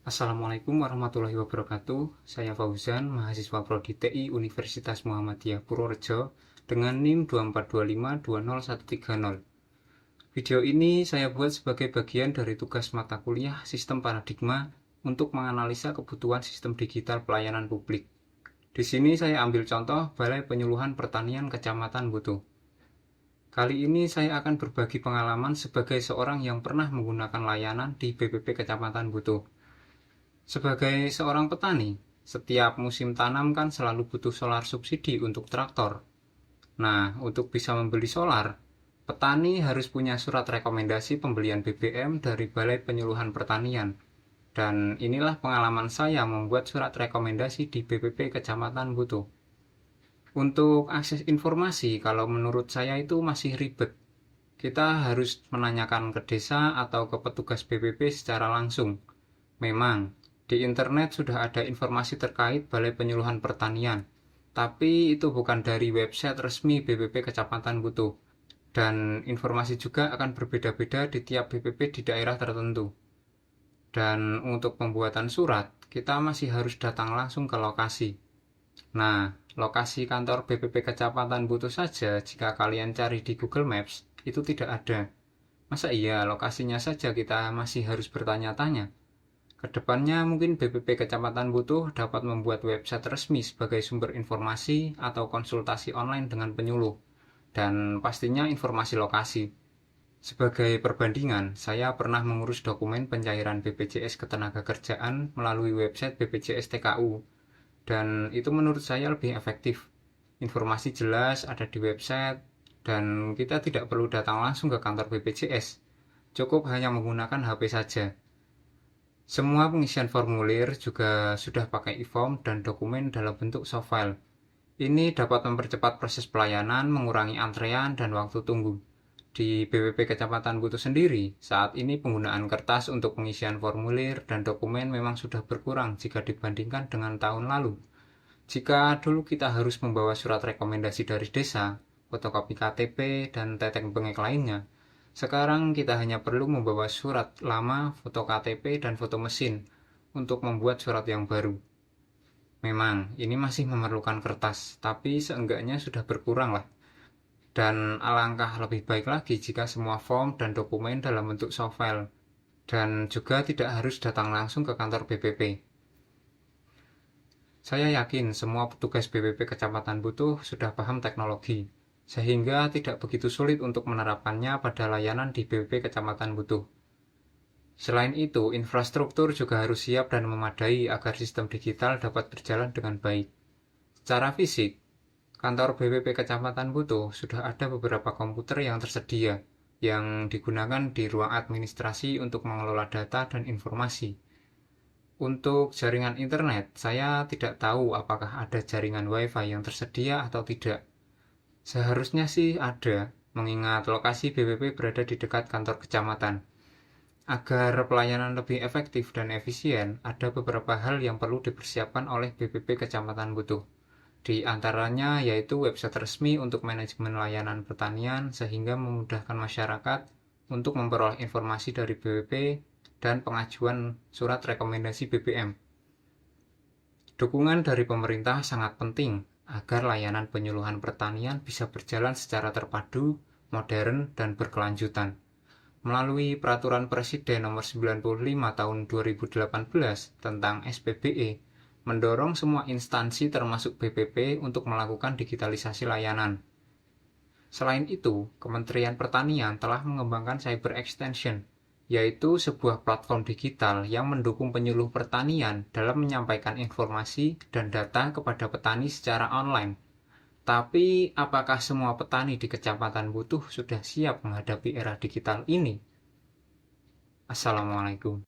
Assalamualaikum warahmatullahi wabarakatuh. Saya Fauzan, mahasiswa Prodi TI Universitas Muhammadiyah Purworejo dengan NIM 2425201130. Video ini saya buat sebagai bagian dari tugas mata kuliah Sistem Paradigma untuk menganalisa kebutuhan sistem digital pelayanan publik. Di sini saya ambil contoh Balai Penyuluhan Pertanian Kecamatan Butuh. Kali ini saya akan berbagi pengalaman sebagai seorang yang pernah menggunakan layanan di BPP Kecamatan Butuh. Sebagai seorang petani, setiap musim tanam kan selalu butuh solar subsidi untuk traktor. Nah, untuk bisa membeli solar, petani harus punya surat rekomendasi pembelian BBM dari Balai Penyuluhan Pertanian. Dan inilah pengalaman saya membuat surat rekomendasi di BPP Kecamatan Butuh. Untuk akses informasi, kalau menurut saya itu masih ribet. Kita harus menanyakan ke desa atau ke petugas BPP secara langsung. Memang, di internet sudah ada informasi terkait Balai Penyuluhan Pertanian, tapi itu bukan dari website resmi BPP Kecamatan Butuh. Dan informasi juga akan berbeda-beda di tiap BPP di daerah tertentu. Dan untuk pembuatan surat, kita masih harus datang langsung ke lokasi. Nah, lokasi kantor BPP Kecamatan Butuh saja jika kalian cari di Google Maps, itu tidak ada. Masa iya lokasinya saja kita masih harus bertanya-tanya? Kedepannya mungkin BPP Kecamatan Butuh dapat membuat website resmi sebagai sumber informasi atau konsultasi online dengan penyuluh, dan pastinya informasi lokasi. Sebagai perbandingan, saya pernah mengurus dokumen pencairan BPJS Ketenagakerjaan melalui website BPJS TKU, dan itu menurut saya lebih efektif. Informasi jelas ada di website, dan kita tidak perlu datang langsung ke kantor BPJS. Cukup hanya menggunakan HP saja. Semua pengisian formulir juga sudah pakai e-form dan dokumen dalam bentuk soft file. Ini dapat mempercepat proses pelayanan, mengurangi antrean dan waktu tunggu. Di BPP Kecamatan Butuh sendiri, saat ini penggunaan kertas untuk pengisian formulir dan dokumen memang sudah berkurang jika dibandingkan dengan tahun lalu. Jika dulu kita harus membawa surat rekomendasi dari desa, fotokopi KTP, dan tetek bengek lainnya, sekarang kita hanya perlu membawa surat lama, foto KTP, dan foto mesin untuk membuat surat yang baru. Memang, ini masih memerlukan kertas, tapi seenggaknya sudah berkurang lah. Dan alangkah lebih baik lagi jika semua form dan dokumen dalam bentuk soft file, dan juga tidak harus datang langsung ke kantor BPP. Saya yakin semua petugas BPP Kecamatan Butuh sudah paham teknologi, sehingga tidak begitu sulit untuk menerapkannya pada layanan di BPP Kecamatan Butuh. Selain itu, infrastruktur juga harus siap dan memadai agar sistem digital dapat berjalan dengan baik. Secara fisik, kantor BPP Kecamatan Butuh sudah ada beberapa komputer yang tersedia, yang digunakan di ruang administrasi untuk mengelola data dan informasi. Untuk jaringan internet, saya tidak tahu apakah ada jaringan WiFi yang tersedia atau tidak. Seharusnya sih ada, mengingat lokasi BPP berada di dekat kantor kecamatan. Agar pelayanan lebih efektif dan efisien, ada beberapa hal yang perlu dipersiapkan oleh BPP Kecamatan Butuh. Di antaranya yaitu website resmi untuk manajemen layanan pertanian sehingga memudahkan masyarakat untuk memperoleh informasi dari BPP dan pengajuan surat rekomendasi BBM. Dukungan dari pemerintah sangat penting agar layanan penyuluhan pertanian bisa berjalan secara terpadu, modern, dan berkelanjutan. Melalui Peraturan Presiden Nomor 95 Tahun 2018 tentang SPBE, mendorong semua instansi termasuk BPP untuk melakukan digitalisasi layanan. Selain itu, Kementerian Pertanian telah mengembangkan Cyber Extension, yaitu sebuah platform digital yang mendukung penyuluh pertanian dalam menyampaikan informasi dan data kepada petani secara online. Tapi, apakah semua petani di Kecamatan Butuh sudah siap menghadapi era digital ini? Assalamualaikum.